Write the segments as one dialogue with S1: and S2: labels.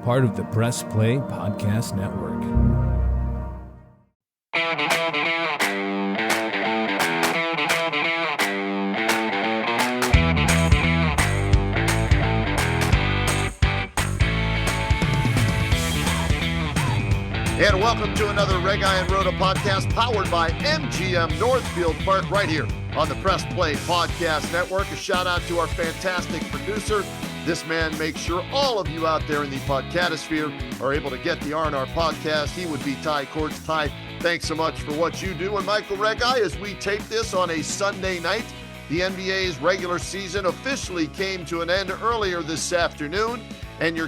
S1: part of the Press Play Podcast Network.
S2: And welcome to another Reghi Roda podcast powered by MGM Northfield Park right here on the Press Play Podcast Network. A shout out to our fantastic producer. This man makes sure all of you out there in the podcatosphere are able to get the R&R podcast. He would be Cordts. Ty, thanks so much for what you do. And Michael Reghi, as we tape this on a Sunday night, the NBA's regular season officially came to an end earlier this afternoon, and your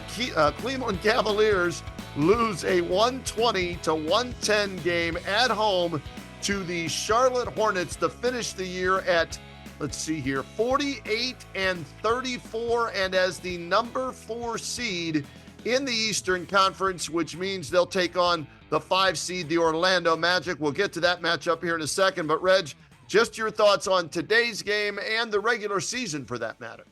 S2: Cleveland Cavaliers lose a 120-110 game at home to the Charlotte Hornets to finish the year at, 48-34, and as the number 4 seed in the Eastern Conference, which means they'll take on the 5 seed, the Orlando Magic. We'll get to that matchup here in a second, but Reg, just your thoughts on today's game and the regular season for that matter.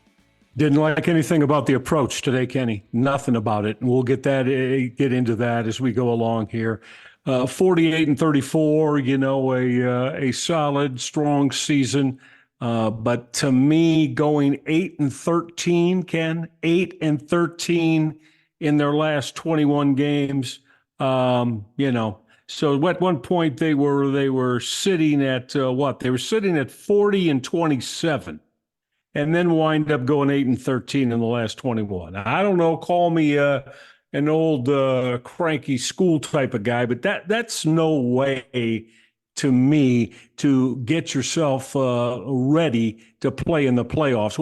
S3: Didn't like anything about the approach today, Kenny. Nothing about it. And we'll get into that as we go along here. 48-34, a solid, strong season. But to me, going 8-13, Ken, 8-13 in their last 21 games, So at one point they were sitting at what? They were sitting at 40-27. And then wind up going 8-13 in the last 21. I don't know, call me an old cranky school type of guy, but that's no way to me to get yourself ready to play in the playoffs.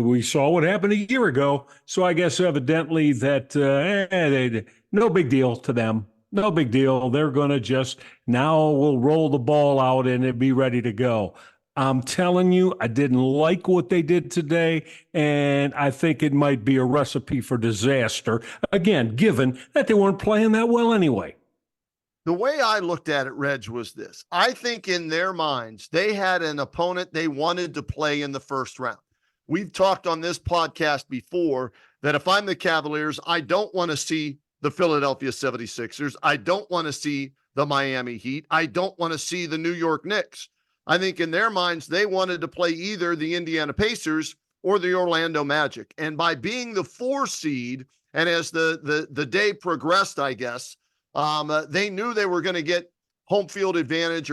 S3: We saw what happened a year ago, so I guess evidently that no big deal to them. No big deal. They're going to just now we'll roll the ball out and it'll be ready to go. I'm telling you, I didn't like what they did today, and I think it might be a recipe for disaster, again, given that they weren't playing that well anyway.
S2: The way I looked at it, Reg, was this. I think in their minds, they had an opponent they wanted to play in the first round. We've talked on this podcast before that if I'm the Cavaliers, I don't want to see the Philadelphia 76ers. I don't want to see the Miami Heat. I don't want to see the New York Knicks. I think in their minds, they wanted to play either the Indiana Pacers or the Orlando Magic. And by being the 4 seed, and as the day progressed, I guess, they knew they were going to get home court advantage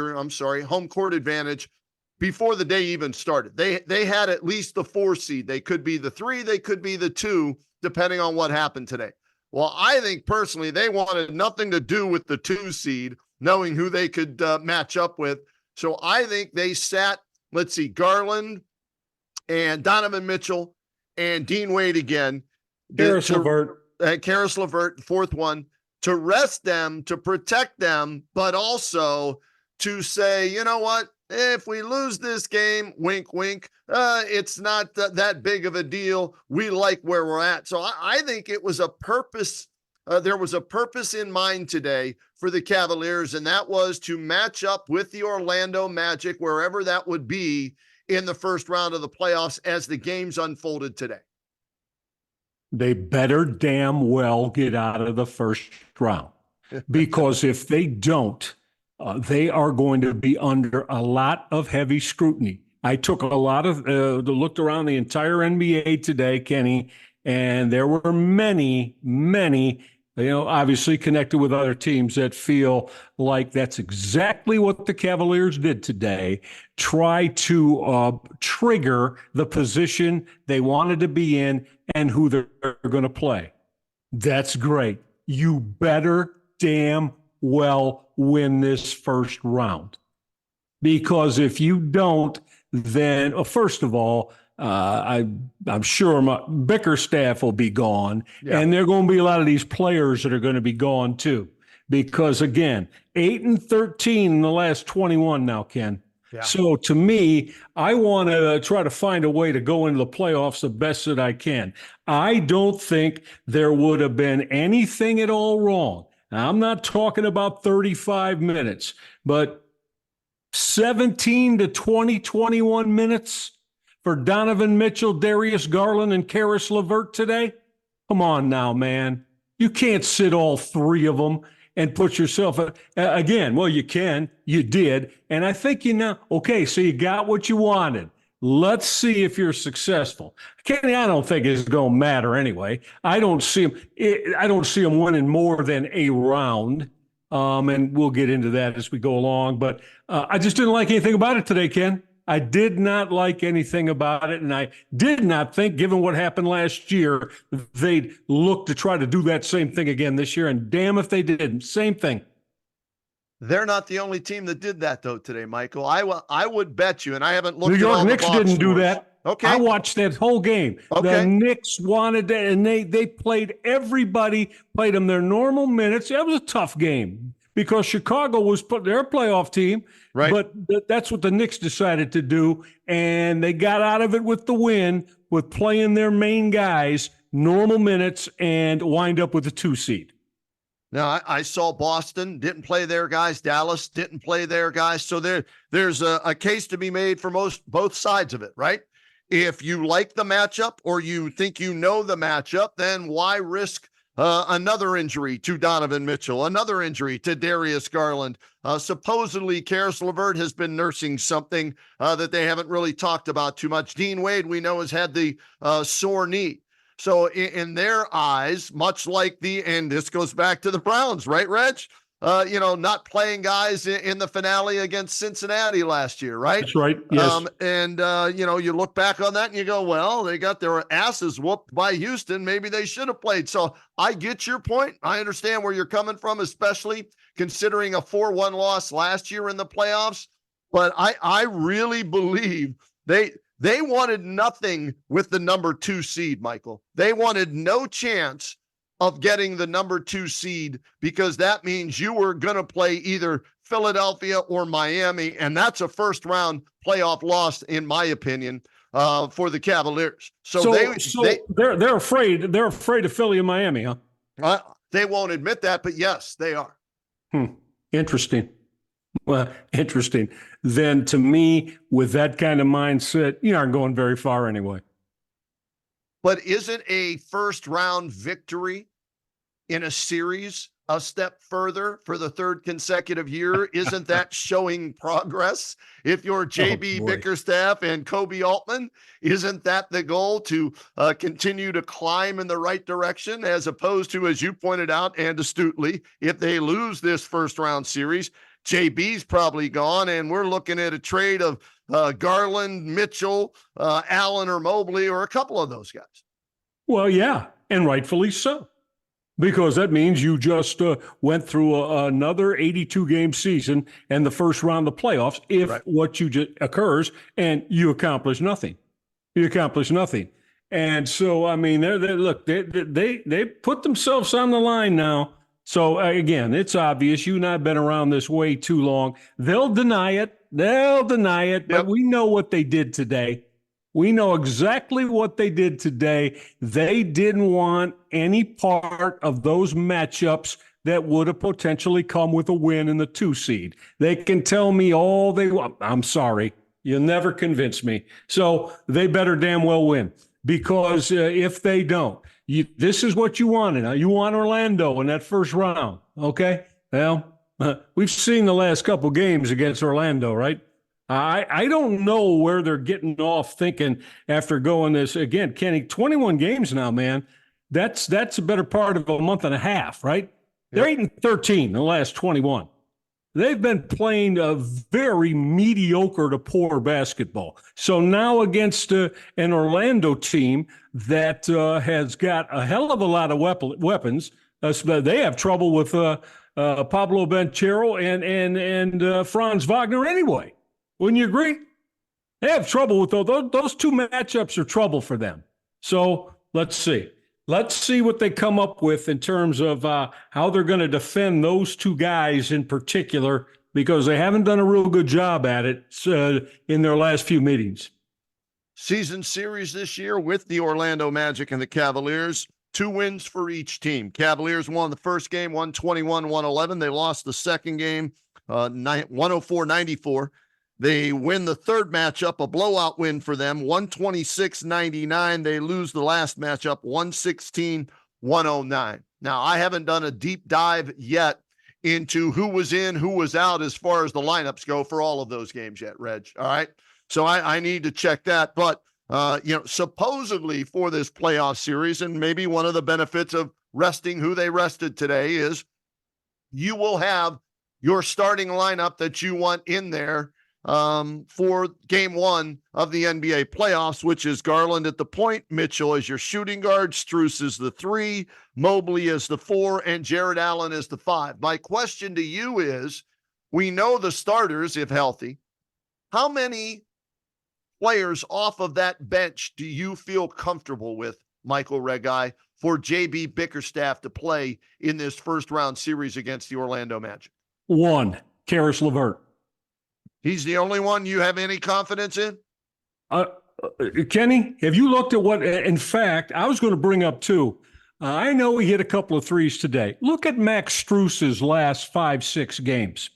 S2: before the day even started. They had at least the 4 seed. They could be the 3, they could be the 2, depending on what happened today. Well, I think personally, they wanted nothing to do with the 2 seed, knowing who they could match up with. So I think they sat, Garland and Donovan Mitchell and Dean Wade again.
S3: Karis
S2: LeVert, fourth one, to rest them, to protect them, but also to say, you know what, if we lose this game, wink, wink, it's not that big of a deal. We like where we're at. So I think it was a purpose. There was a purpose in mind today for the Cavaliers, and that was to match up with the Orlando Magic, wherever that would be in the first round of the playoffs as the games unfolded today.
S3: They better damn well get out of the first round, because if they don't, they are going to be under a lot of heavy scrutiny. I took a lot of looked around the entire NBA today, Kenny, and there were many, obviously connected with other teams that feel like that's exactly what the Cavaliers did today. Try to trigger the position they wanted to be in and who they're going to play. That's great. You better damn well win this first round. Because if you don't, then first of all, I'm sure my Bickerstaff will be gone, and there are going to be a lot of these players that are going to be gone too. Because again, 8-13 in the last 21 now, Ken. Yeah. So to me, I want to try to find a way to go into the playoffs the best that I can. I don't think there would have been anything at all wrong. Now, I'm not talking about 35 minutes, but 17 to 21 minutes for Donovan Mitchell, Darius Garland, and Karis LeVert today? Come on now, man. You can't sit all three of them and put yourself again. Well, you can, you did. And I think okay, so you got what you wanted. Let's see if you're successful. Kenny, I don't think it's going to matter anyway. I don't see him winning more than a round. And we'll get into that as we go along. But I just didn't like anything about it today, Ken. I did not like anything about it, and I did not think, given what happened last year, they'd look to try to do that same thing again this year, and damn if they didn't. Same thing.
S2: They're not the only team that did that, though, today, Michael. I would bet you, and I haven't looked
S3: New
S2: at all
S3: York
S2: the
S3: Knicks
S2: box
S3: didn't do
S2: scores.
S3: that.
S2: Okay.
S3: I watched that whole game.
S2: Okay.
S3: The Knicks wanted that, and they played everybody, played them their normal minutes. It was a tough game because Chicago was their playoff team.
S2: Right.
S3: But that's what the Knicks decided to do, and they got out of it with the win, with playing their main guys normal minutes and wind up with a 2 seed.
S2: Now, I saw Boston didn't play their guys. Dallas didn't play their guys. So there's a case to be made for both sides of it, right? If you like the matchup or you think you know the matchup, then why risk another injury to Donovan Mitchell, another injury to Darius Garland? Supposedly, Karis LeVert has been nursing something that they haven't really talked about too much. Dean Wade, we know, has had the sore knee. So in their eyes, much like and this goes back to the Browns, right, Reg? Not playing guys in the finale against Cincinnati last year, right?
S3: That's right, yes.
S2: You look back on that and you go, well, they got their asses whooped by Houston. Maybe they should have played. So I get your point. I understand where you're coming from, especially considering a 4-1 loss last year in the playoffs. But I really believe they wanted nothing with the number 2 seed, Michael. They wanted no chance of getting the number 2 seed because that means you were going to play either Philadelphia or Miami, and that's a first-round playoff loss, in my opinion, for the Cavaliers. So
S3: they're afraid. They're afraid of Philly and Miami, huh?
S2: They won't admit that, but yes, they are.
S3: Interesting. Well, interesting. Then to me, with that kind of mindset, you aren't going very far anyway.
S2: But isn't a first-round victory in a series a step further for the third consecutive year? Isn't that showing progress? If you're JB Bickerstaff and Kobe Altman, isn't that the goal, to continue to climb in the right direction, as opposed to, as you pointed out and astutely, if they lose this first-round series, JB's probably gone, and we're looking at a trade of Garland, Mitchell, Allen, or Mobley, or a couple of those guys.
S3: Well, yeah, and rightfully so, because that means you just went through another 82-game season and the first round of playoffs, if what you just occurs, and you accomplish nothing. You accomplish nothing. And so, I mean, they put themselves on the line now. So, again, it's obvious. You and I have been around this way too long. They'll deny it. But we know what they did today. We know exactly what they did today. They didn't want any part of those matchups that would have potentially come with a win in the 2 seed. They can tell me all they want. I'm sorry. You'll never convince me. So they better damn well win, because if they don't, this is what you wanted. Now, you want Orlando in that first round, okay? Well, we've seen the last couple games against Orlando, right? I don't know where they're getting off thinking after going this, again, Kenny, 21 games now, man. That's a better part of a month and a half, right? They're 8-13 in the last 21. They've been playing a very mediocre to poor basketball. So now against an Orlando team that has got a hell of a lot of weapons, they have trouble with Pablo Banchero and Franz Wagner anyway. Wouldn't you agree? They have trouble with those two matchups are trouble for them. So let's see. Let's see what they come up with in terms of how they're going to defend those two guys in particular, because they haven't done a real good job at it in their last few meetings.
S2: Season series this year with the Orlando Magic and the Cavaliers, 2 wins for each team. Cavaliers won the first game, 121-111. They lost the second game, 104-94. They win the third matchup, a blowout win for them, 126-99. They lose the last matchup, 109. Now, I haven't done a deep dive yet into who was in, who was out as far as the lineups go for all of those games yet, Reg. All right. So I need to check that. But, supposedly for this playoff series, and maybe one of the benefits of resting who they rested today is you will have your starting lineup that you want in there for game one of the NBA playoffs, which is Garland at the point, Mitchell as your shooting guard, Strus is the 3, Mobley is the 4, and Jared Allen is the 5. My question to you is, we know the starters, if healthy. How many players off of that bench do you feel comfortable with, Michael Reghi, for JB Bickerstaff to play in this first round series against the Orlando Magic?
S3: 1, Karis LeVert.
S2: He's the only one you have any confidence in?
S3: Kenny, have you looked at what, in fact, I was going to bring up too. I know he hit a couple of threes today. Look at Max Strus's last 5-6 games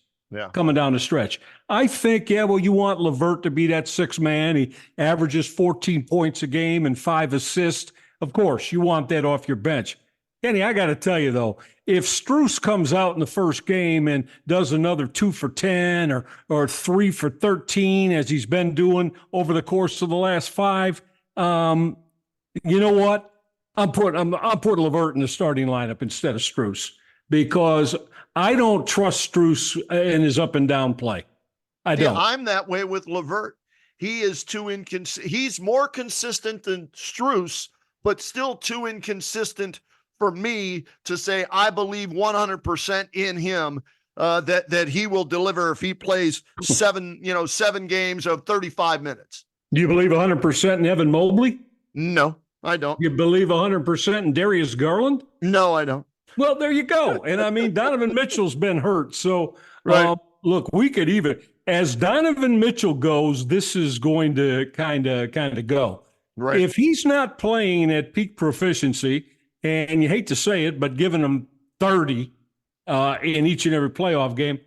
S3: coming down the stretch. I think, you want LeVert to be that sixth man. He averages 14 points a game and 5 assists. Of course, you want that off your bench. Kenny, I got to tell you, though, if Strus comes out in the first game and does another 2 for 10 or 3 for 13, as he's been doing over the course of the last 5, you know what? I'm putting LeVert in the starting lineup instead of Strus because I don't trust Strus in his up and down play. I don't.
S2: I'm that way with LeVert. He is too inconsistent. He's more consistent than Strus, but still too inconsistent for me to say I believe 100% in him that he will deliver if he plays 7 games of 35 minutes.
S3: Do you believe 100% in Evan Mobley?
S2: No, I don't.
S3: You believe 100% in Darius Garland?
S2: No, I don't.
S3: Well, there you go. And I mean, Donovan Mitchell's been hurt. So look, we could even, as Donovan Mitchell goes, this is going to kind of go.
S2: Right.
S3: If he's not playing at peak proficiency, and you hate to say it, but giving them 30 in each and every playoff game,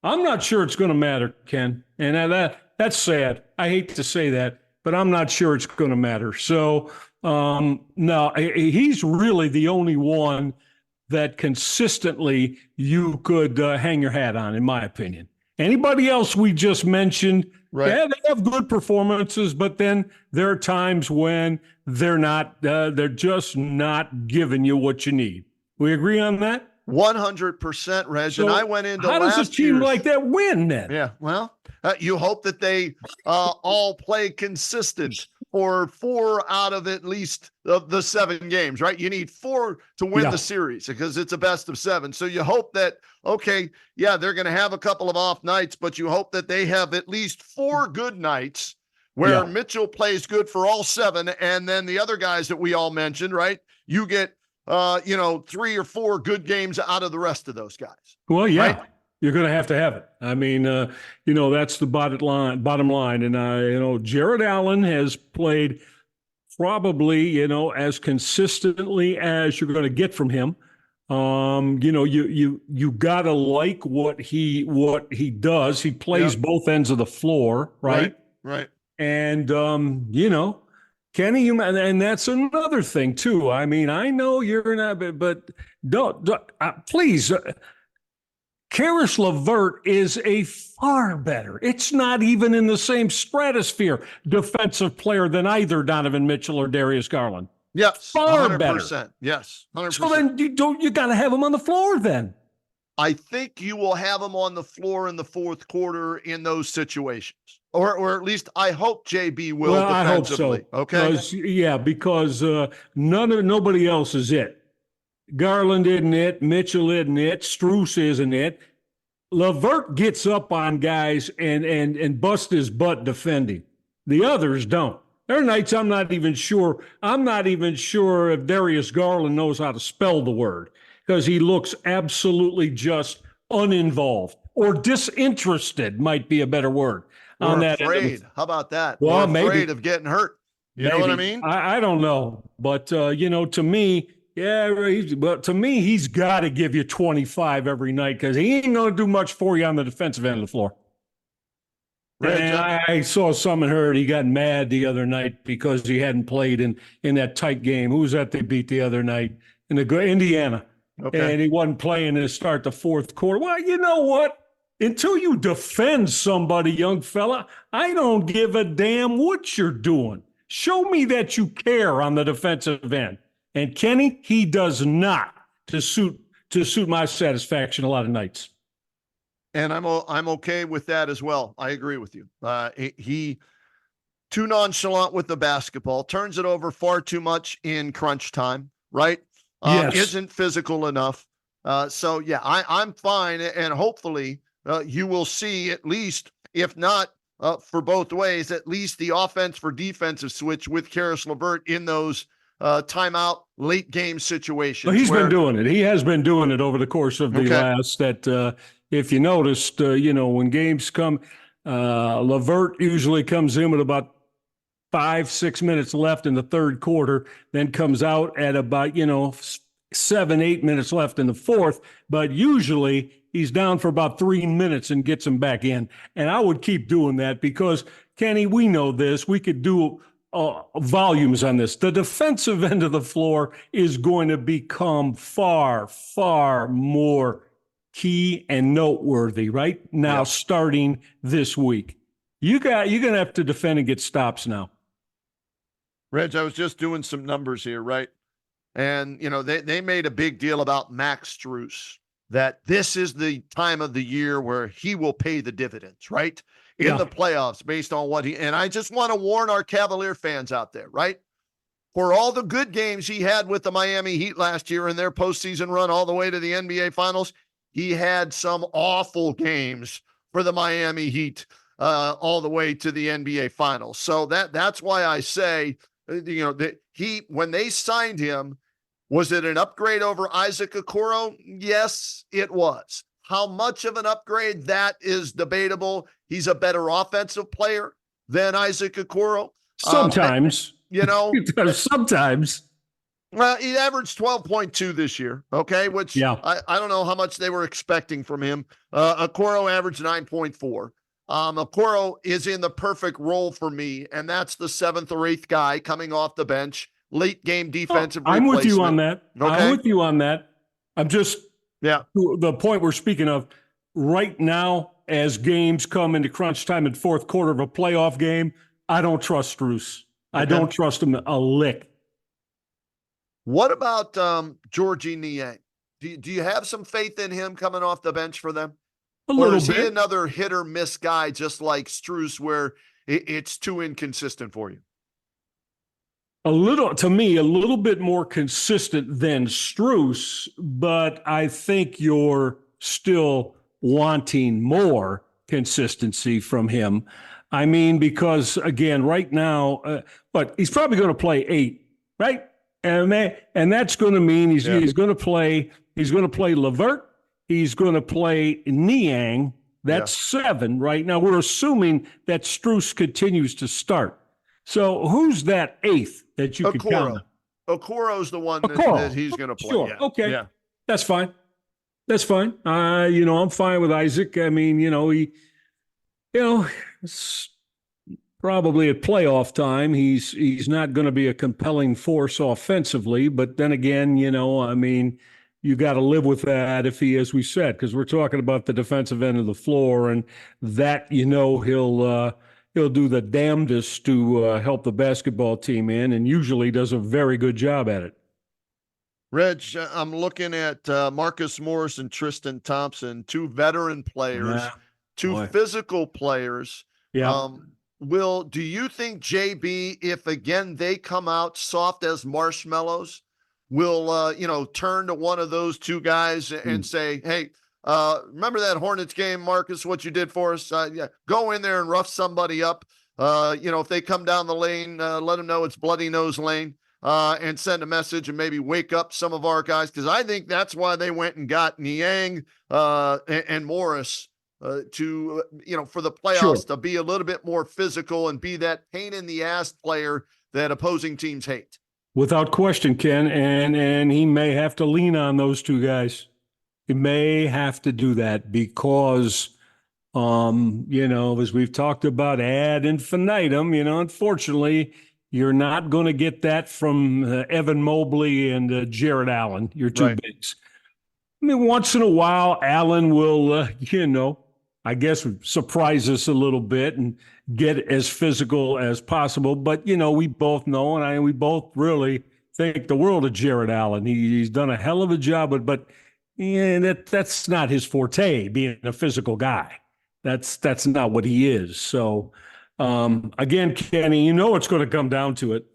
S3: I'm not sure it's going to matter, Ken. And that's sad. I hate to say that, but I'm not sure it's going to matter. So, no, he's really the only one that consistently you could hang your hat on, in my opinion. Anybody else we just mentioned, they have good performances, but then there are times when they're just not giving you what you need. We agree on that?
S2: 100%, Reg. So and I went into
S3: how does a team like that win then?
S2: Yeah, well, you hope that they all play consistent for 4 out of at least the 7 games, right? You need 4 to win the series because it's a best of 7. So you hope that, they're going to have a couple of off nights, but you hope that they have at least 4 good nights where Mitchell plays good for all 7. And then the other guys that we all mentioned, right? You get, 3 or 4 good games out of the rest of those guys.
S3: Well, yeah.
S2: Right?
S3: You're going to have it. I mean, that's the bottom line. And, Jared Allen has played probably, as consistently as you're going to get from him. You got to like what he does. He plays both ends of the floor, right?
S2: Right.
S3: And, Kenny, and that's another thing too. I mean, I know you're not, but don't please. Karis LeVert is a far better. It's not even in the same stratosphere defensive player than either Donovan Mitchell or Darius Garland.
S2: Yes,
S3: far
S2: 100%.
S3: Better.
S2: Yes, 100%.
S3: So then you got to have him on the floor then.
S2: I think you will have him on the floor in the fourth quarter in those situations. Or at least I hope JB will defensively.
S3: I hope so. Okay. Because nobody else is it. Garland isn't it. Mitchell isn't it. Strus isn't it. LeVert gets up on guys and bust his butt defending. The others don't. There are nights I'm not even sure if Darius Garland knows how to spell the word because he looks absolutely just uninvolved or disinterested might be a better word.
S2: Or afraid. How about that?
S3: Well,
S2: or afraid of getting hurt. You know what I mean?
S3: I don't know. But, to me, to me, he's got to give you 25 every night because he ain't going to do much for you on the defensive end of the floor. And I saw some and heard he got mad the other night because he hadn't played in that tight game. Who was that they beat the other night? Indiana,
S2: Okay.
S3: and he wasn't playing to start the fourth quarter. Well, you know what? Until you defend somebody, young fella, I don't give a damn what you're doing. Show me that you care on the defensive end. And Kenny, he does not to suit my satisfaction a lot of nights.
S2: And I'm okay with that as well. I agree with you. He too nonchalant with the basketball, turns it over far too much in crunch time, right?
S3: Yes.
S2: Isn't physical enough. So yeah, I'm fine, and hopefully you will see at least, if not for both ways, at least the offense for defensive switch with Karis LeVert in those timeout late game situations.
S3: Well, he's been doing it. He has been doing it over the course of the last if you noticed, when games come, LeVert usually comes in with about 5-6 minutes left in the third quarter, then comes out at about 7-8 minutes left in the fourth. But usually he's down for about 3 minutes and gets him back in. And I would keep doing that because, Kenny, we know this. We could do volumes on this. The defensive end of the floor is going to become far, far more key and noteworthy right now, starting this week. You're going to have to defend and get stops now.
S2: Reg, I was just doing some numbers here, right? And, they made a big deal about Max Strus, that this is the time of the year where he will pay the dividends, right? In the playoffs based on and I just want to warn our Cavalier fans out there, right? For all the good games he had with the Miami Heat last year in their postseason run all the way to the NBA Finals, he had some awful games for the Miami Heat all the way to the NBA Finals. So that's why I say, that when they signed him, was it an upgrade over Isaac Okoro? Yes, it was. How much of an upgrade? That is debatable. He's a better offensive player than Isaac Okoro.
S3: Sometimes. Sometimes.
S2: Well, he averaged 12.2 this year, okay, which I don't know how much they were expecting from him. Okoro averaged 9.4. Okoro is in the perfect role for me, and that's the 7th or 8th guy coming off the bench, late game defensive replacement.
S3: I'm with you on that.
S2: Okay?
S3: I'm with you on that. I'm just the point we're speaking of right now, as games come into crunch time in fourth quarter of a playoff game, I don't trust Strus. I don't trust him a lick.
S2: What about Georgie Niang? Do you have some faith in him coming off the bench for them?
S3: A little bit.
S2: Or is he another hit or miss guy just like Strus where it's too inconsistent for you?
S3: To me, a little bit more consistent than Strus, but I think you're still wanting more consistency from him. I mean, because again, right now, but he's probably going to play 8, right? And that's going to mean he's going to play LeVert. He's going to play Niang. That's 7 right now. We're assuming that Strus continues to start. So who's that 8th that you could count on?
S2: Okoro's the one that he's going to play.
S3: Sure.
S2: Yeah.
S3: Okay.
S2: Yeah.
S3: That's fine. That's fine. I'm fine with Isaac. I mean, it's probably at playoff time. He's not going to be a compelling force offensively, but then again, you got to live with that if he, as we said, because we're talking about the defensive end of the floor, and that he'll do the damnedest to help the basketball team in, and usually does a very good job at it.
S2: Reg, I'm looking at Marcus Morris and Tristan Thompson, 2 veteran players, 2 physical players.
S3: Yeah.
S2: Do you think, JB, if again they come out soft as marshmallows, will turn to one of those 2 guys and say, hey, remember that Hornets game, Marcus, what you did for us? Go in there and rough somebody up. If they come down the lane, let them know it's Bloody Nose Lane, and send a message and maybe wake up some of our guys. Because I think that's why they went and got Niang and Morris for the playoffs, to be a little bit more physical and be that pain in the ass player that opposing teams hate.
S3: Without question, Ken, and he may have to lean on those 2 guys. He may have to do that because, as we've talked about ad infinitum, unfortunately, You're not going to get that from Evan Mobley and Jared Allen, your two
S2: Right.
S3: bigs. I mean, once in a while, Allen will, I guess surprise us a little bit and get as physical as possible. But, we both know, and we both really think the world of Jared Allen. He's done a hell of a job, but yeah, that's not his forte, being a physical guy. That's not what he is. So, again, Kenny, it's going to come down to it.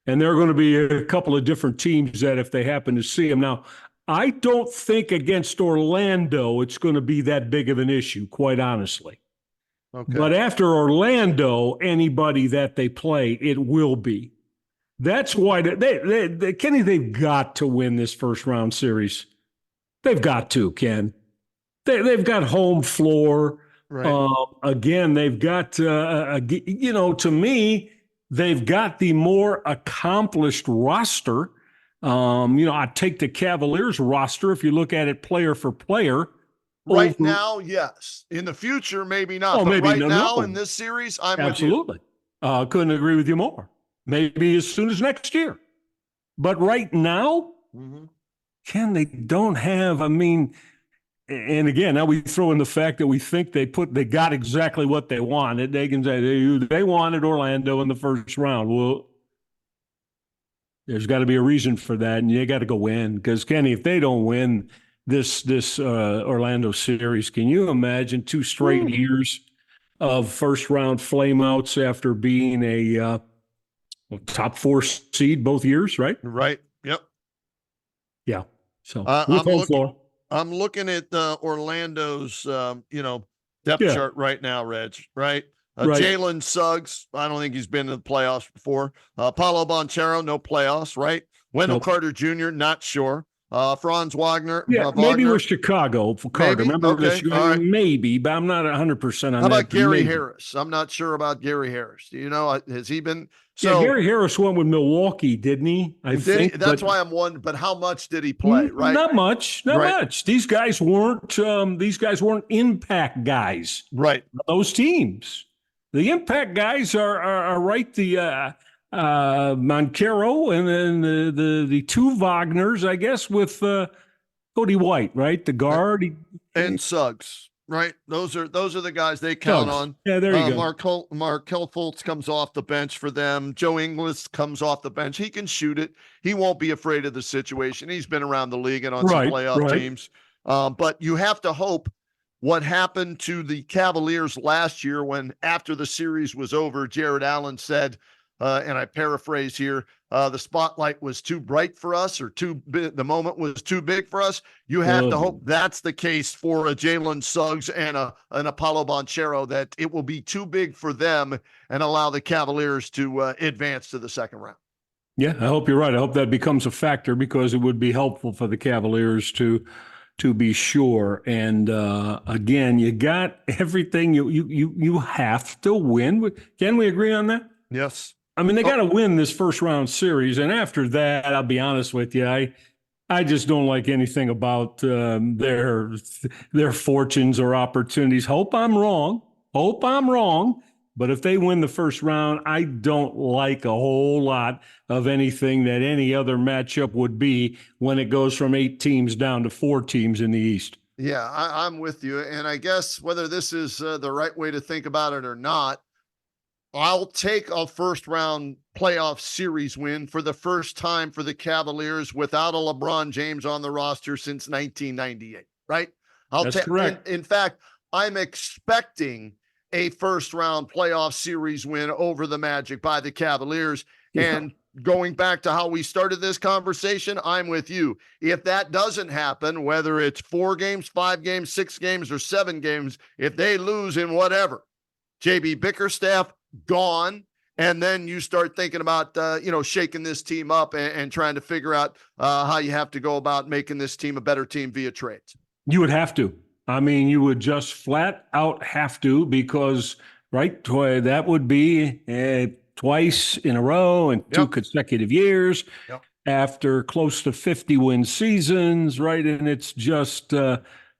S3: And there are going to be a couple of different teams that if they happen to see him. Now, I don't think against Orlando it's going to be that big of an issue, quite honestly.
S2: Okay.
S3: But after Orlando, anybody that they play, it will be. That's why Kenny, they've got to win this first round series. They've got to, Ken. They've got home floor.
S2: Right.
S3: Again, they've got, to me, they've got the more accomplished roster. I take the Cavaliers roster if you look at it player for player.
S2: Right now, yes. In the future, maybe not.
S3: Oh,
S2: but
S3: maybe
S2: right
S3: no.
S2: now in this series, I'm
S3: absolutely.
S2: with you.
S3: Couldn't agree with you more. Maybe as soon as next year. But right now, Ken, they don't have, and again, now we throw in the fact that we think they got exactly what they wanted. They can say they wanted Orlando in the first round. Well, there's got to be a reason for that, and you got to go win. Because Kenny, if they don't win this Orlando series, can you imagine 2 straight years of first round flameouts after being a top 4 seed both years? Right.
S2: Right. Yep.
S3: Yeah. So
S2: I'm looking at Orlando's depth chart right now, Reg. Right.
S3: Right.
S2: Jalen Suggs, I don't think he's been in the playoffs before. Paulo Banchero, no playoffs, right? Wendell Carter Jr., not sure. Franz Wagner.
S3: Yeah, maybe with Chicago for Carter.
S2: Maybe?
S3: Remember
S2: Okay.
S3: this?
S2: All right.
S3: Maybe, but I'm not 100% on that.
S2: How about Gary
S3: maybe.
S2: Harris? I'm not sure about Gary Harris. Do you know, has he been?
S3: So, yeah, Gary Harris went with Milwaukee, didn't he? I think.
S2: That's why I'm wondering, but how much did he play, right?
S3: Not much. These guys weren't impact guys.
S2: Right.
S3: Those teams. The impact guys are right, the Moncaro and then the 2 Wagners, I guess, with Cody White, right? The guard.
S2: And Suggs, right? Those are the guys they count on.
S3: Yeah, there you go.
S2: Markelle Fultz comes off the bench for them. Joe Ingles comes off the bench. He can shoot it. He won't be afraid of the situation. He's been around the league and on some playoff teams. But you have to hope what happened to the Cavaliers last year when after the series was over, Jared Allen said, and I paraphrase here, the spotlight was too bright for us, or the moment was too big for us. You have to hope that's the case for a Jalen Suggs and an Paulo Banchero, that it will be too big for them and allow the Cavaliers to advance to the second round.
S3: Yeah, I hope you're right. I hope that becomes a factor, because it would be helpful for the Cavaliers to be sure. And again, you got everything you have to win. Can we agree on that?
S2: Yes.
S3: I mean, they got to win this first round series. And after that, I'll be honest with you, I just don't like anything about their fortunes or opportunities. Hope I'm wrong. But if they win the first round, I don't like a whole lot of anything that any other matchup would be when it goes from 8 teams down to 4 teams in the East.
S2: Yeah, I'm with you. And I guess whether this is the right way to think about it or not, I'll take a first round playoff series win for the first time for the Cavaliers without a LeBron James on the roster since 1998, right?
S3: That's correct.
S2: In fact, I'm expecting a first round playoff series win over the Magic by the Cavaliers. Yeah. And going back to how we started this conversation, I'm with you. If that doesn't happen, whether it's 4 games, 5 games, 6 games, or 7 games, if they lose in whatever, JB Bickerstaff gone, and then you start thinking about shaking this team up and trying to figure out how you have to go about making this team a better team via trades.
S3: You would have to. I mean, you would just flat out have to, because that would be twice in a row and 2 consecutive years after close to 50-win seasons, right? And it's just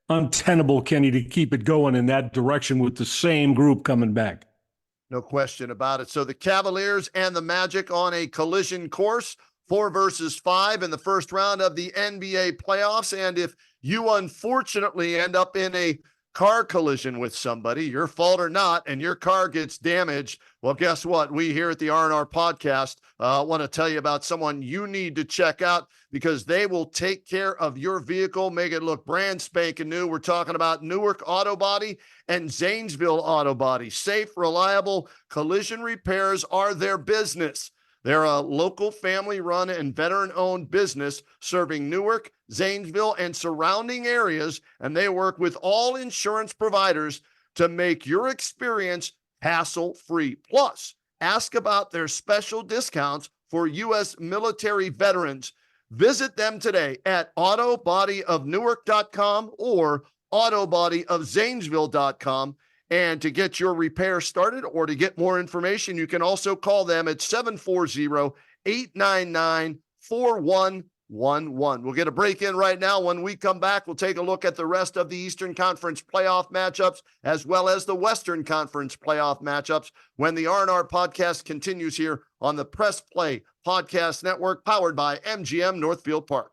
S3: untenable, Kenny, to keep it going in that direction with the same group coming back.
S2: No question about it. So the Cavaliers and the Magic on a collision course, 4 versus 5 in the first round of the NBA playoffs. And if you unfortunately end up in a car collision with somebody, your fault or not, and your car gets damaged, well, guess what? We here at the R&R podcast want to tell you about someone you need to check out because they will take care of your vehicle, make it look brand spanking new. We're talking about Newark Auto Body and Zanesville Auto Body. Safe, reliable collision repairs are their business. They're a local family-run and veteran-owned business serving Newark, Zanesville, and surrounding areas, and they work with all insurance providers to make your experience hassle-free. Plus, ask about their special discounts for U.S. military veterans. Visit them today at autobodyofnewark.com or autobodyofzanesville.com. And to get your repair started or to get more information, you can also call them at 740-899-4111. We'll get a break in right now. When we come back, we'll take a look at the rest of the Eastern Conference playoff matchups as well as the Western Conference playoff matchups when the R&R podcast continues here on the Press Play Podcast Network, powered by MGM Northfield Park.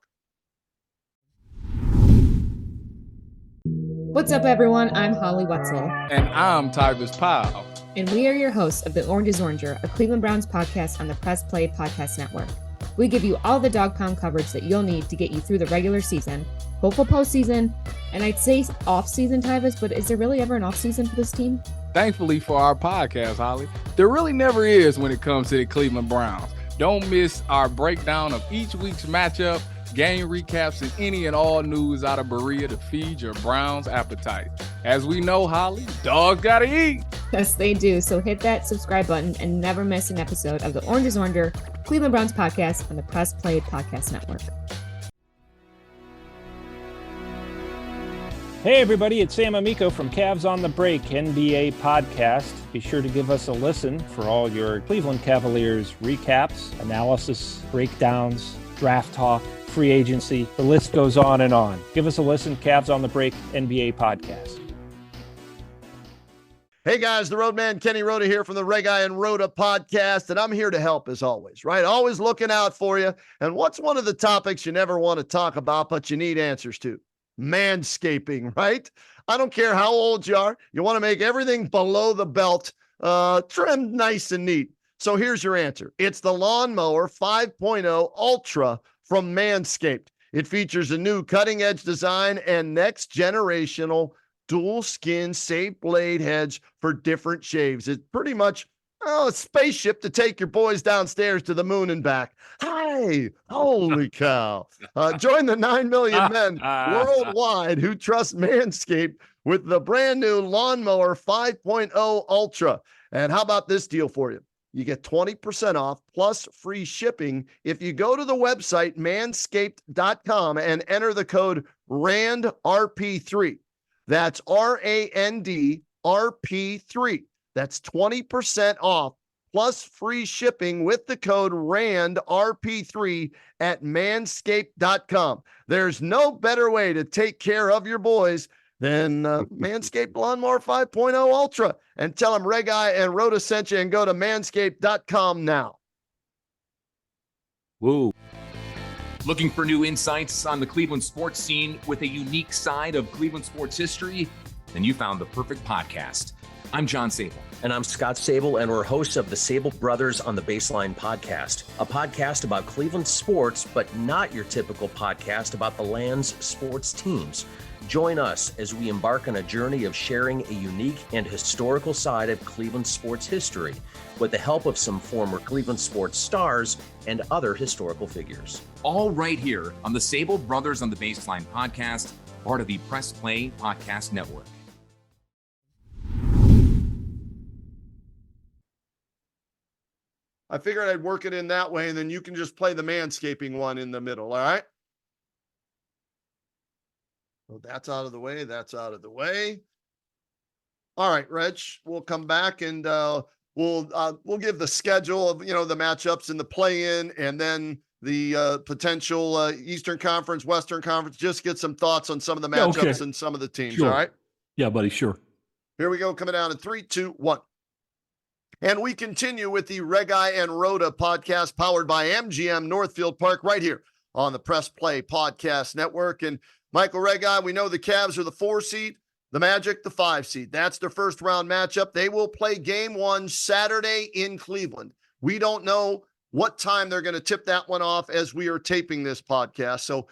S4: What's up, everyone? I'm Holly Wetzel.
S5: And I'm Tyrus Powell.
S4: And we are your hosts of The Orange is Oranger, a Cleveland Browns podcast on the Press Play Podcast Network. We give you all the dog pound coverage that you'll need to get you through the regular season, hopeful postseason, and I'd say off-season, Tyrus, but is there really ever an off-season for this team?
S5: Thankfully for our podcast, Holly, there really never is when it comes to the Cleveland Browns. Don't miss our breakdown of each week's matchup, game recaps, and any and all news out of Berea to feed your Browns appetite. As we know, Holly, dogs gotta eat.
S4: Yes, they do. So hit that subscribe button and never miss an episode of the Orange is Oranger, Cleveland Browns podcast on the Press Play Podcast Network.
S6: Hey everybody, it's Sam Amico from Cavs on the Break NBA podcast. Be sure to give us a listen for all your Cleveland Cavaliers recaps, analysis, breakdowns, draft talk, free agency. The list goes on and on. Give us a listen, Cavs on the Break NBA podcast.
S2: Hey guys, the Roadman Kenny Roda here from the Reghi Roda podcast, and I'm here to help as always, right? Always looking out for you. And what's one of the topics you never want to talk about, but you need answers to? Manscaping, right? I don't care how old you are. You want to make everything below the belt trimmed nice and neat. So here's your answer. It's the Lawnmower 5.0 Ultra from Manscaped. It features a new cutting-edge design and next-generational dual skin safe blade heads for different shaves. It's pretty much a spaceship to take your boys downstairs to the moon and back. Hi, holy cow. Join the 9 million men worldwide who trust Manscaped with the brand new Lawnmower 5.0 Ultra. And how about this deal for you? You get 20% off plus free shipping if you go to the website manscaped.com and enter the code RANDRP3. That's RANDRP3. That's 20% off plus free shipping with the code RANDRP3 at manscaped.com. There's no better way to take care of your boys than Manscaped Lawnmower 5.0 Ultra. And tell them Reghi and Roda sent you and go to manscaped.com now.
S7: Woo. Looking for new insights on the Cleveland sports scene with a unique side of Cleveland sports history? Then you found the perfect podcast. I'm John Sable.
S8: And I'm Scott Sable, and we're hosts of the Sable Brothers on the Baseline podcast, a podcast about Cleveland sports, but not your typical podcast about the land's sports teams. Join us as we embark on a journey of sharing a unique and historical side of Cleveland sports history with the help of some former Cleveland sports stars and other historical figures.
S7: All right here on the Sable Brothers on the Baseline podcast, part of the Press Play Podcast Network.
S2: I figured I'd work it in that way, and then you can just play the manscaping one in the middle, all right? So that's out of the way. That's out of the way. All right, Reg, we'll come back and we'll give the schedule of, the matchups in the play-in and then the potential Eastern Conference, Western Conference. Just get some thoughts on some of the matchups and some of the teams,
S3: Sure.
S2: all right?
S3: Yeah, buddy, sure.
S2: Here we go, coming down in 3, 2, 1. And we continue with the Reghi and Roda podcast powered by MGM Northfield Park right here on the Press Play Podcast Network. And Michael Reghi, we know the Cavs are the 4 seed, the Magic the 5 seed. That's their first round matchup. They will play game 1 Saturday in Cleveland. We don't know what time they're going to tip that one off as we are taping this podcast. So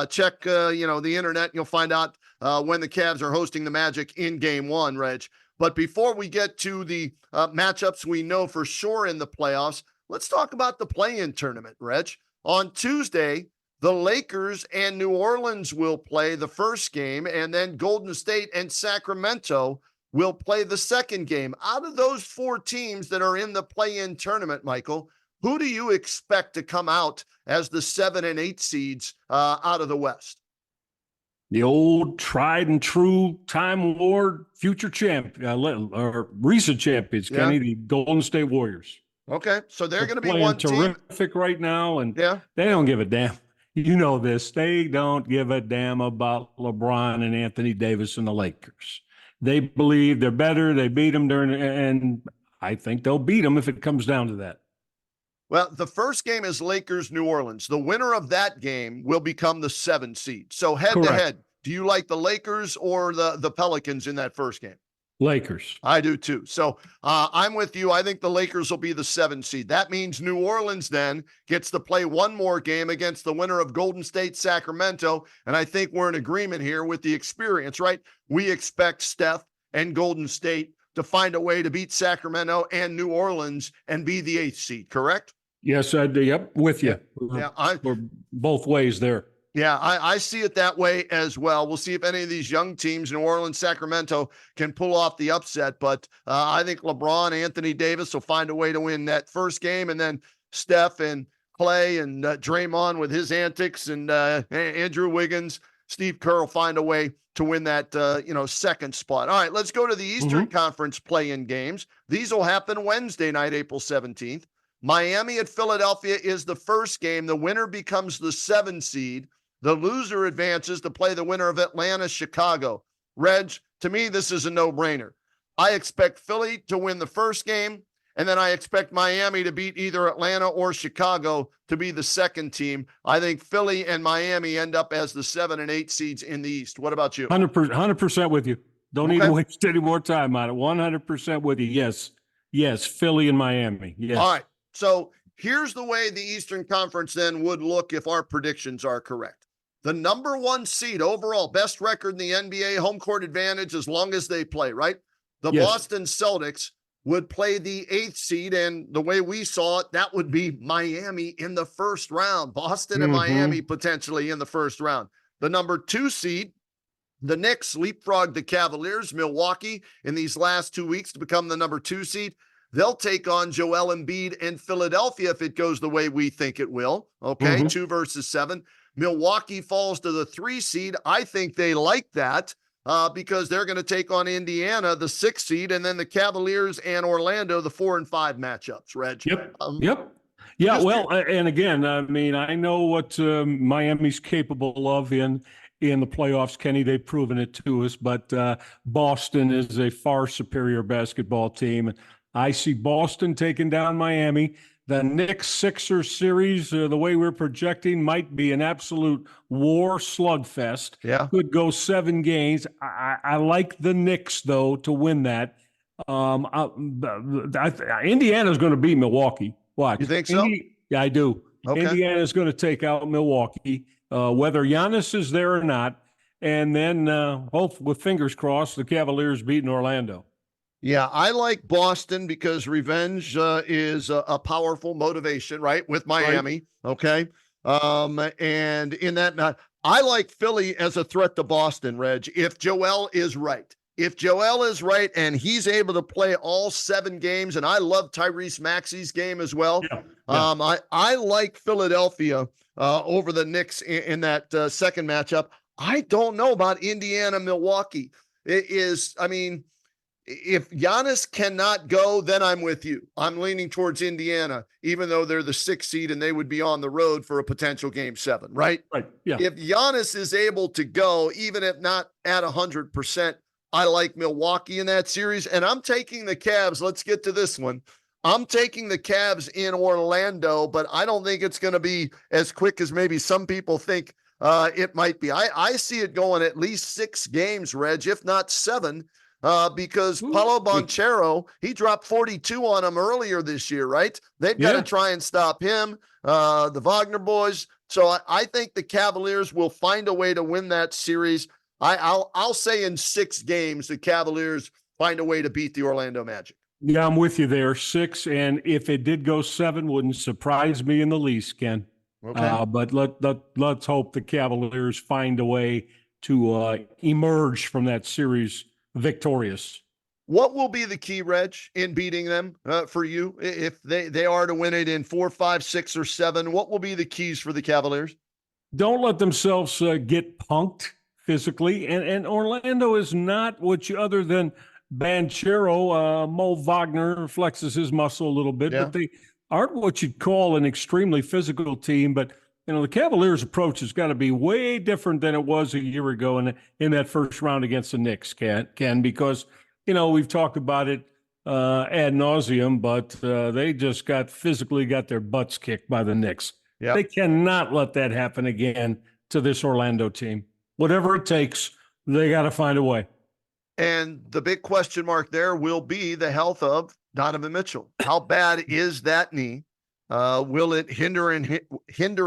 S2: check the internet. You'll find out when the Cavs are hosting the Magic in game 1, Reg. But before we get to the matchups we know for sure in the playoffs, let's talk about the play-in tournament, Reg. On Tuesday, the Lakers and New Orleans will play the first game, and then Golden State and Sacramento will play the second game. Out of those 4 teams that are in the play-in tournament, Michael, who do you expect to come out as the 7 and 8 seeds out of the West?
S3: The old tried and true Time Lord future champ, or recent champions, Kenny, the Golden State Warriors.
S2: Okay, so they're going to be
S3: playing
S2: one team.
S3: Terrific right now, and they don't give a damn. You know this. They don't give a damn about LeBron and Anthony Davis and the Lakers. They believe they're better. They beat them and I think they'll beat them if it comes down to that.
S2: Well, the first game is Lakers-New Orleans. The winner of that game will become the 7 seed. So head-to-head, do you like the Lakers or the Pelicans in that first game?
S3: Lakers.
S2: I do too. So I'm with you. I think the Lakers will be the 7 seed. That means New Orleans then gets to play one more game against the winner of Golden State, Sacramento. And I think we're in agreement here with the experience, right? We expect Steph and Golden State to find a way to beat Sacramento and New Orleans and be the 8th seed, correct?
S3: Yes, I do. Yep, with you.
S2: Yeah,
S3: we're both ways there.
S2: Yeah, I see it that way as well. We'll see if any of these young teams, New Orleans, Sacramento, can pull off the upset. But I think LeBron, Anthony Davis will find a way to win that first game. And then Steph and Clay and Draymond with his antics and Andrew Wiggins, Steve Kerr will find a way to win that, second spot. All right, let's go to the Eastern Conference play-in games. These will happen Wednesday night, April 17th. Miami at Philadelphia is the first game. The winner becomes the 7 seed. The loser advances to play the winner of Atlanta, Chicago. Reg, to me, this is a no-brainer. I expect Philly to win the first game, and then I expect Miami to beat either Atlanta or Chicago to be the second team. I think Philly and Miami end up as the 7 and 8 seeds in the East. What about you?
S3: 100% with you. Don't need to waste any more time on it. 100% with you. Yes, Philly and Miami. Yes.
S2: All right. So here's the way the Eastern Conference then would look if our predictions are correct. The number 1 seed overall, best record in the NBA, home court advantage as long as they play, right? The Boston Celtics would play the 8th seed, and the way we saw it, that would be Miami in the first round. Boston and Miami potentially in the first round. The number 2 seed, the Knicks leapfrogged the Cavaliers, Milwaukee, in these last 2 weeks to become the number 2 seed. They'll take on Joel Embiid and Philadelphia if it goes the way we think it will. Okay, 2 versus 7. Milwaukee falls to the 3 seed. I think they like that because they're going to take on Indiana, the 6 seed, and then the Cavaliers and Orlando, the 4 and 5 matchups, Reg.
S3: Yep. Yeah, well, and again, I mean, I know what Miami's capable of in the playoffs, Kenny. They've proven it to us, but Boston is a far superior basketball team. I see Boston taking down Miami. The Knicks-Sixers series, the way we're projecting, might be an absolute war slugfest.
S2: Yeah.
S3: Could go 7 games. I like the Knicks, though, to win that. Indiana's going to beat Milwaukee. Watch.
S2: You think so?
S3: Yeah, I do.
S2: Okay.
S3: Indiana's going to take out Milwaukee, whether Giannis is there or not. And then, hopefully, with fingers crossed, the Cavaliers beating Orlando.
S2: Yeah, I like Boston because revenge is a powerful motivation, right, with Miami, okay? And in that, I like Philly as a threat to Boston, Reg, if Joel is right. If Joel is right and he's able to play all 7 games, and I love Tyrese Maxey's game as well, I like Philadelphia over the Knicks in that second matchup. I don't know about Indiana-Milwaukee. If Giannis cannot go, then I'm with you. I'm leaning towards Indiana, even though they're the 6th seed and they would be on the road for a potential game 7, right?
S3: Right, yeah.
S2: If Giannis is able to go, even if not at 100%, I like Milwaukee in that series. And I'm taking the Cavs. Let's get to this one. I'm taking the Cavs in Orlando, but I don't think it's going to be as quick as maybe some people think it might be. I see it going at least 6 games, Reg, if not 7, because Paolo Banchero, he dropped 42 on them earlier this year, right? They've got to try and stop him, the Wagner boys. So I think the Cavaliers will find a way to win that series. I'll say in 6 games, the Cavaliers find a way to beat the Orlando Magic.
S3: Yeah, I'm with you there. 6, and if it did go 7, wouldn't surprise me in the least, Ken.
S2: Okay.
S3: But let's hope the Cavaliers find a way to emerge from that series victorious.
S2: What will be the key, Reg, in beating them for you? If they are to win it in 4, 5, 6, or 7, what will be the keys for the Cavaliers?
S3: Don't let themselves get punked physically. And Orlando is not what you, other than Banchero, Mo Wagner flexes his muscle a little bit, but they aren't what you'd call an extremely physical team. But, the Cavaliers' approach has got to be way different than it was a year ago in that first round against the Knicks, Ken, because, we've talked about it ad nauseum, but they just physically got their butts kicked by the Knicks. Yep. They cannot let that happen again to this Orlando team. Whatever it takes, they got to find a way.
S2: And the big question mark there will be the health of Donovan Mitchell. How bad is that knee? Will it hinder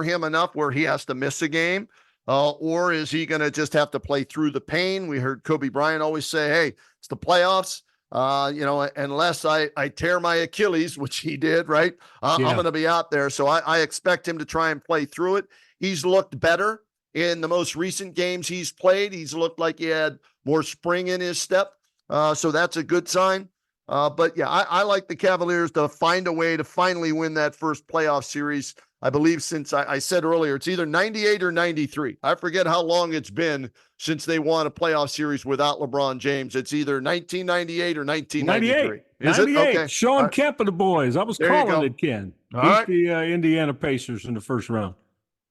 S2: him enough where he has to miss a game? Or is he going to just have to play through the pain? We heard Kobe Bryant always say, hey, it's the playoffs. Unless I tear my Achilles, which he did, right? I'm going to be out there. So I expect him to try and play through it. He's looked better in the most recent games he's played. He's looked like he had more spring in his step. So that's a good sign. But yeah, I like the Cavaliers to find a way to finally win that first playoff series. I believe since I said earlier, it's either 98 or 93. I forget how long it's been since they won a playoff series without LeBron James. It's either 1998 or 1993.
S3: 98.
S2: Is 98.
S3: It? Okay. Sean Kemp and the boys. I was calling it, Ken.
S2: Beat
S3: the Indiana Pacers in the first round.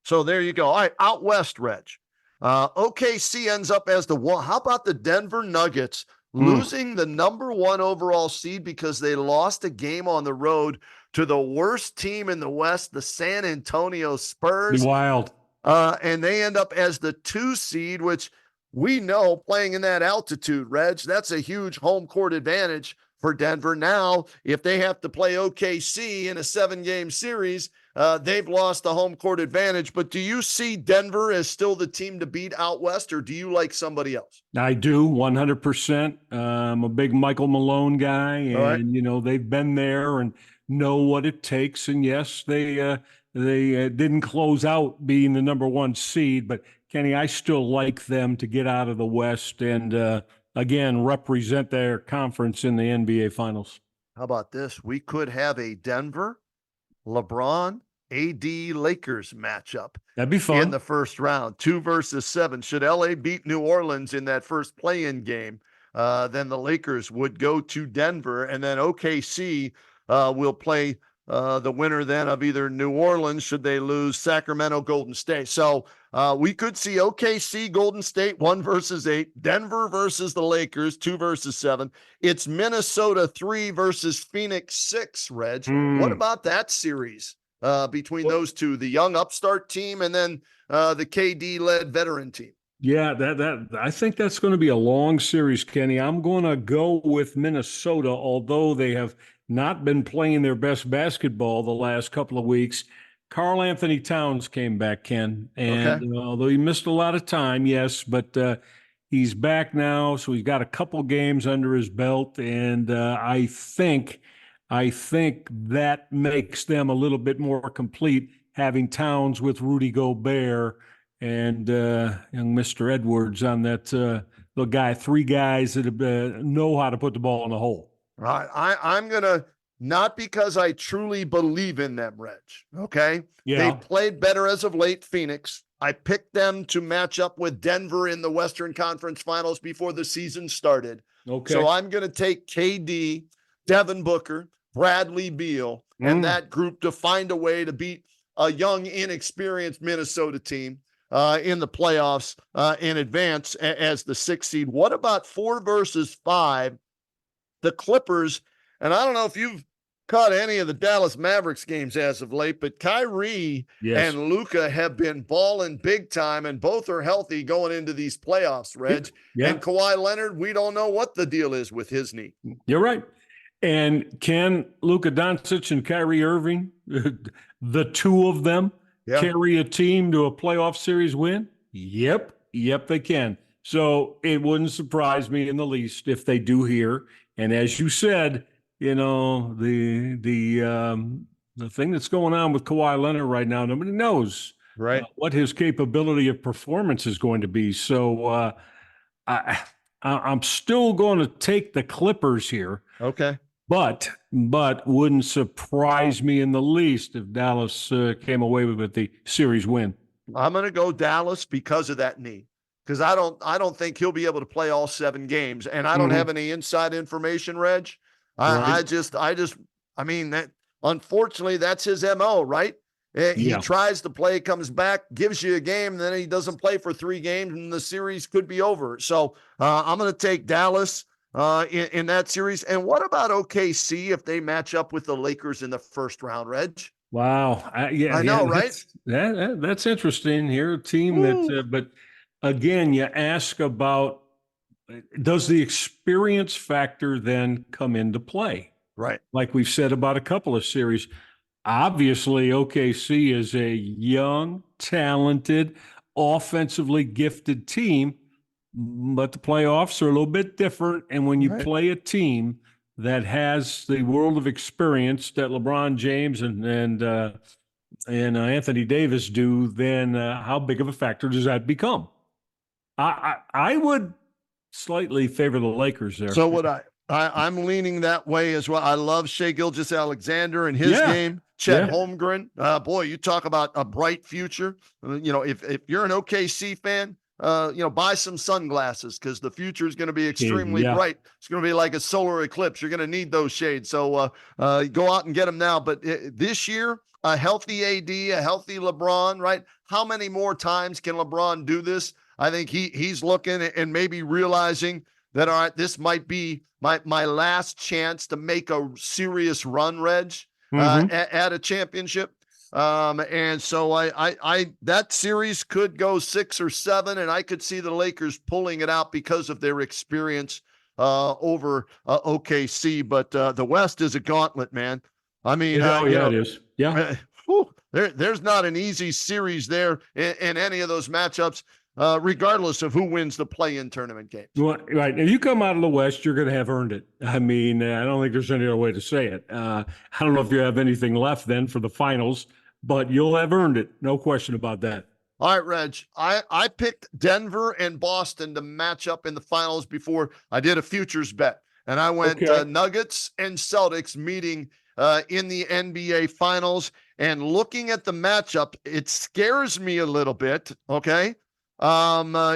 S2: So there you go. All right, out west, Reg. OKC ends up as the one. How about the Denver Nuggets losing the number 1 overall seed because they lost a game on the road to the worst team in the West, the San Antonio Spurs?
S3: Wild.
S2: And they end up as the 2 seed, which we know playing in that altitude, Reg, that's a huge home court advantage for Denver. Now, if they have to play OKC in a 7-game series, they've lost the home court advantage. But do you see Denver as still the team to beat out west, or do you like somebody else?
S3: I do, 100%. I'm a big Michael Malone guy, and, they've been there and know what it takes. And, yes, they didn't close out being the number 1 seed. But, Kenny, I still like them to get out of the West and, again, represent their conference in the NBA Finals.
S2: How about this? We could have a Denver, LeBron, AD Lakers matchup.
S3: That'd be fun.
S2: In the first round, 2 versus 7. Should LA beat New Orleans in that first play-in game, then the Lakers would go to Denver, and then OKC will play the winner then of either New Orleans, should they lose, Sacramento, Golden State. So we could see OKC, Golden State, 1 versus 8, Denver versus the Lakers, 2 versus 7. It's Minnesota 3 versus Phoenix 6, Reg. What about that series between those two, the young upstart team and then the KD-led veteran team?
S3: Yeah, that I think that's going to be a long series, Kenny. I'm going to go with Minnesota, although they have not been playing their best basketball the last couple of weeks. Karl Anthony Towns came back, Ken, and although he missed a lot of time, yes, but he's back now, so he's got a couple games under his belt, and I think that makes them a little bit more complete, having Towns with Rudy Gobert and young Mr. Edwards on that little guy, 3 guys that know how to put the ball in the hole.
S2: All right, I'm going to, not because I truly believe in them, Reg, okay?
S3: Yeah.
S2: They played better as of late, Phoenix. I picked them to match up with Denver in the Western Conference Finals before the season started.
S3: Okay.
S2: So I'm going to take KD, Devin Booker, Bradley Beal, and that group to find a way to beat a young, inexperienced Minnesota team in the playoffs in advance as the 6th seed. What about 4 versus 5? The Clippers, and I don't know if you've caught any of the Dallas Mavericks games as of late, but Kyrie
S3: Yes.
S2: and Luka have been balling big time, and both are healthy going into these playoffs, Reg.
S3: Yeah.
S2: And Kawhi Leonard, we don't know what the deal is with his knee.
S3: You're right. And can Luka Doncic and Kyrie Irving, the two of them, carry a team to a playoff series win? Yep, they can. So it wouldn't surprise me in the least if they do here. And as you said, the thing that's going on with Kawhi Leonard right now, nobody knows what his capability of performance is going to be. So I'm still going to take the Clippers here.
S2: Okay.
S3: But wouldn't surprise me in the least if Dallas came away with the series win.
S2: I'm going to go Dallas because of that knee. Because I don't think he'll be able to play all 7 games, and I don't have any inside information, Reg. I mean, that unfortunately that's his MO, right? He tries to play, comes back, gives you a game, and then he doesn't play for 3 games, and the series could be over. So I'm going to take Dallas in that series. And what about OKC if they match up with the Lakers in the first round, Reg?
S3: Wow. I know,
S2: right?
S3: That's interesting here. A team that, but again, you ask about, does the experience factor then come into play?
S2: Right.
S3: Like we've said about a couple of series. Obviously, OKC is a young, talented, offensively gifted team, but the playoffs are a little bit different. And when you play a team that has the world of experience that LeBron James and Anthony Davis do, then how big of a factor does that become? I would slightly favor the Lakers there.
S2: So would I. I'm leaning that way as well. I love Shai Gilgeous-Alexander and his game. Chet Holmgren. Boy, you talk about a bright future. If you're an OKC fan, buy some sunglasses because the future is going to be extremely bright. It's going to be like a solar eclipse. You're going to need those shades. So go out and get them now. But this year, a healthy AD, a healthy LeBron, right? How many more times can LeBron do this? I think he's looking and maybe realizing that, all right, this might be my last chance to make a serious run, Reg, at a championship. And so I that series could go 6 or 7, and I could see the Lakers pulling it out because of their experience over OKC. But the West is a gauntlet, man. I mean,
S3: it is. Yeah.
S2: There's not an easy series there in any of those matchups. Regardless of who wins the play-in tournament games.
S3: Well, right. If you come out of the West, you're going to have earned it. I mean, I don't think there's any other way to say it. I don't know if you have anything left then for the finals, but you'll have earned it. No question about that.
S2: All right, Reg. I picked Denver and Boston to match up in the finals before I did a futures bet. And I went Nuggets and Celtics meeting in the NBA finals. And looking at the matchup, it scares me a little bit, okay? Because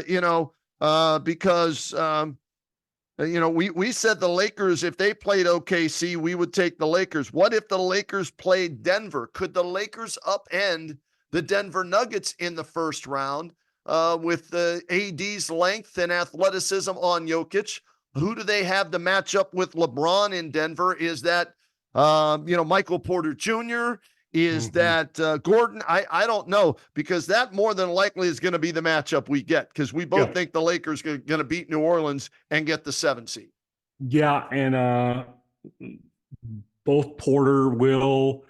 S2: we said the Lakers, if they played OKC, we would take the Lakers. What if the Lakers played Denver? Could the Lakers upend the Denver Nuggets in the first round with the AD's length and athleticism on Jokic? Who do they have to match up with LeBron in Denver? Is that, Michael Porter Jr.? Is that Gordon? I don't know, because that more than likely is going to be the matchup we get, because we both think the Lakers are going to beat New Orleans and get the 7 seed.
S3: Yeah, and both Porter will,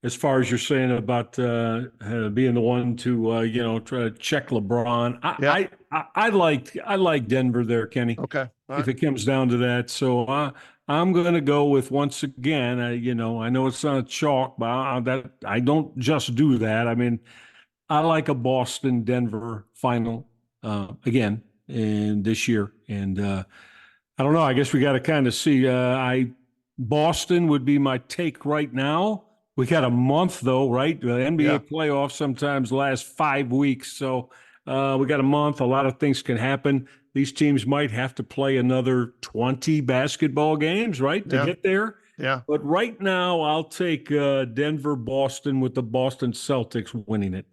S3: as far as you're saying about being the one to try to check LeBron. I like Denver there, Kenny.
S2: Okay,
S3: if it comes down to that. So I'm going to go with, once again, I know it's not a chalk, but I don't just do that. I mean, I like a Boston-Denver final again in this year. And I don't know. I guess we got to kind of see. Boston would be my take right now. We got a month, though, right? The NBA playoffs sometimes last 5 weeks. So we got a month. A lot of things can happen. These teams might have to play another 20 basketball games, right, to get there.
S2: Yeah.
S3: But right now, I'll take Denver-Boston with the Boston Celtics winning it.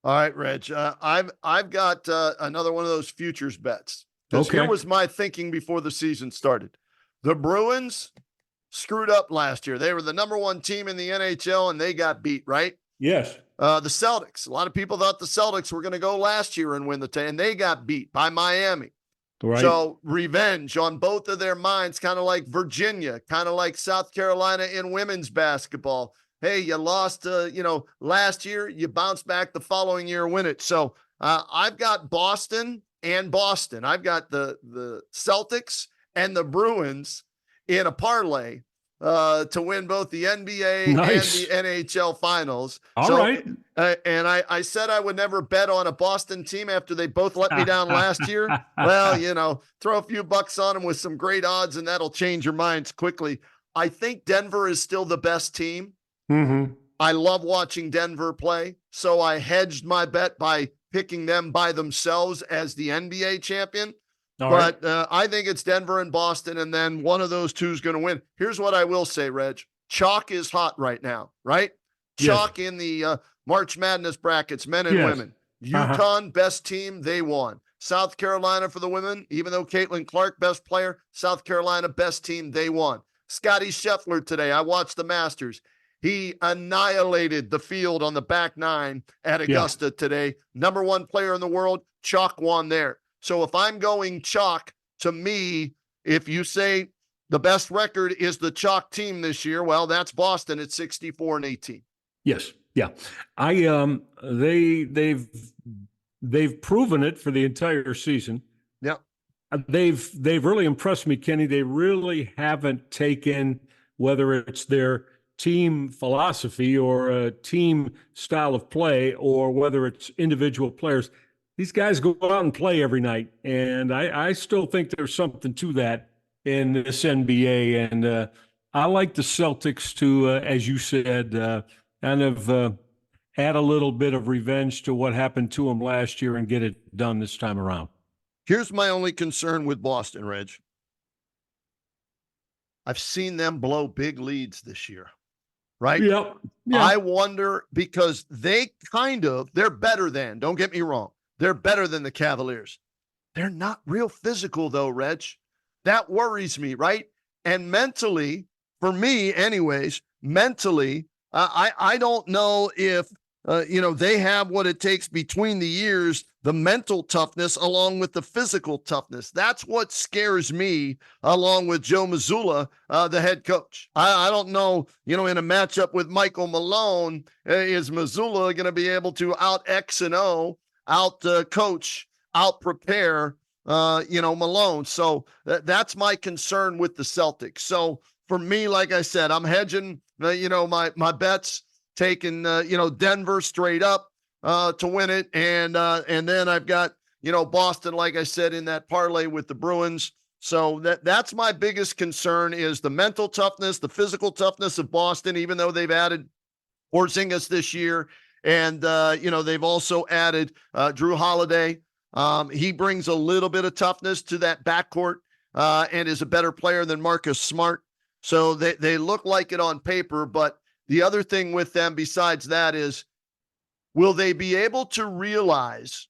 S2: All right, Reg. I've got another one of those futures bets. Because here was my thinking before the season started. The Bruins screwed up last year. They were the number one team in the NHL, and they got beat, right?
S3: Yes.
S2: The Celtics. A lot of people thought the Celtics were going to go last year and win and they got beat by Miami.
S3: Right.
S2: So revenge on both of their minds, kind of like Virginia, kind of like South Carolina in women's basketball. Hey, you lost, last year, you bounce back the following year, win it. So I've got Boston and Boston. I've got the Celtics and the Bruins in a parlay to win both the NBA and the NHL finals.
S3: All right.
S2: And I said I would never bet on a Boston team after they both let me down last year. Well, throw a few bucks on them with some great odds, and that'll change your minds quickly. I think Denver is still the best team.
S3: Mm-hmm.
S2: I love watching Denver play, so I hedged my bet by picking them by themselves as the NBA champion. But I think it's Denver and Boston, and then one of those two is going to win. Here's what I will say, Reg. Chalk is hot right now, right? Chalk in the March Madness brackets, men and women. UConn, best team, they won. South Carolina for the women, even though Caitlin Clark, best player, South Carolina, best team, they won. Scotty Scheffler today, I watched the Masters. He annihilated the field on the back nine at Augusta today. Number one player in the world, Chalk won there. So if I'm going chalk, to me, if you say the best record is the chalk team this year, well, that's Boston at 64-18.
S3: Yes. Yeah. They've proven it for the entire season.
S2: Yeah.
S3: They've really impressed me, Kenny. They really haven't taken, whether it's their team philosophy or a team style of play or whether it's individual players. These guys go out and play every night, and I still think there's something to that in this NBA. And I like the Celtics to, as you said, kind of add a little bit of revenge to what happened to them last year and get it done this time around.
S2: Here's my only concern with Boston, Reg. I've seen them blow big leads this year, right?
S3: Yep.
S2: I wonder, because they're better than, don't get me wrong, they're better than the Cavaliers. They're not real physical, though, Reg. That worries me, right? And mentally, for me anyways, I don't know if, they have what it takes between the years, the mental toughness along with the physical toughness. That's what scares me, along with Joe Mazzulla, the head coach. I don't know, in a matchup with Michael Malone, is Mazzulla going to be able to out X and O, out coach, out prepare, Malone. So that's my concern with the Celtics. So for me, like I said, I'm hedging, my bets, taking, Denver straight up to win it. And then I've got, Boston, like I said, in that parlay with the Bruins. So that's my biggest concern, is the mental toughness, the physical toughness of Boston, even though they've added Porzingis this year. And, they've also added Drew Holiday. He brings a little bit of toughness to that backcourt and is a better player than Marcus Smart. So they look like it on paper. But the other thing with them besides that is, will they be able to realize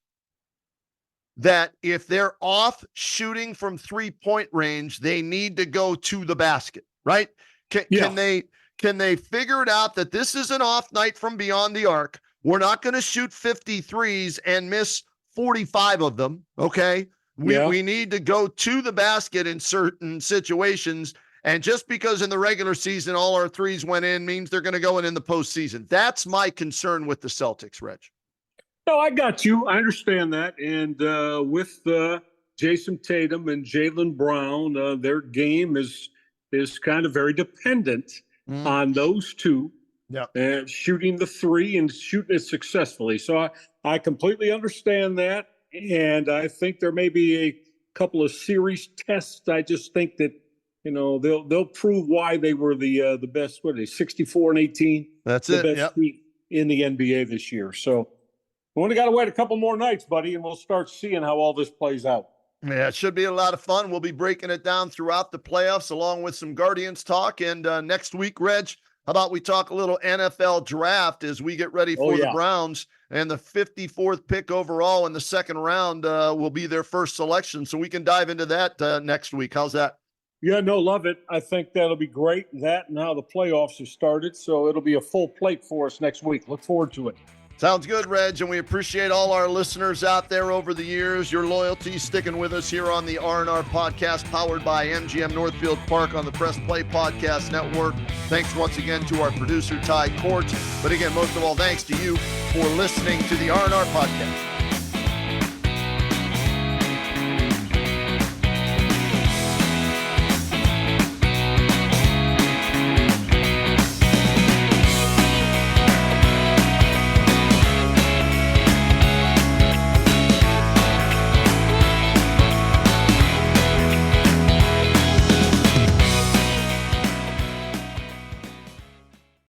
S2: that if they're off shooting from 3-point range, they need to go to the basket, right? Can they figure it out that this is an off night from beyond the arc? We're not going to shoot 53s and miss 45 of them, okay? We need to go to the basket in certain situations. And just because in the regular season all our threes went in means they're going to go in the postseason. That's my concern with the Celtics, Reg.
S3: No, I got you. I understand that. And with Jason Tatum and Jaylen Brown, their game is kind of very dependent on those two. And shooting the three and shooting it successfully. So I completely understand that. And I think there may be a couple of series tests. I just think that, they'll prove why they were the best. What are they, 64-18?
S2: That's
S3: the best team in the NBA this year. So we only got to wait a couple more nights, buddy, and we'll start seeing how all this plays out.
S2: Yeah, it should be a lot of fun. We'll be breaking it down throughout the playoffs, along with some Guardians talk. And next week, Reg, how about we talk a little NFL draft as we get ready for the Browns, and the 54th pick overall in the second round will be their first selection. So we can dive into that next week. How's that?
S3: Yeah, no, love it. I think that'll be great. That and how the playoffs have started. So it'll be a full plate for us next week. Look forward to it.
S2: Sounds good, Reg, and we appreciate all our listeners out there over the years, your loyalty, sticking with us here on the R&R podcast, powered by MGM Northfield Park on the Press Play Podcast Network. Thanks once again to our producer, Cordts. But again, most of all, thanks to you for listening to the R&R podcast.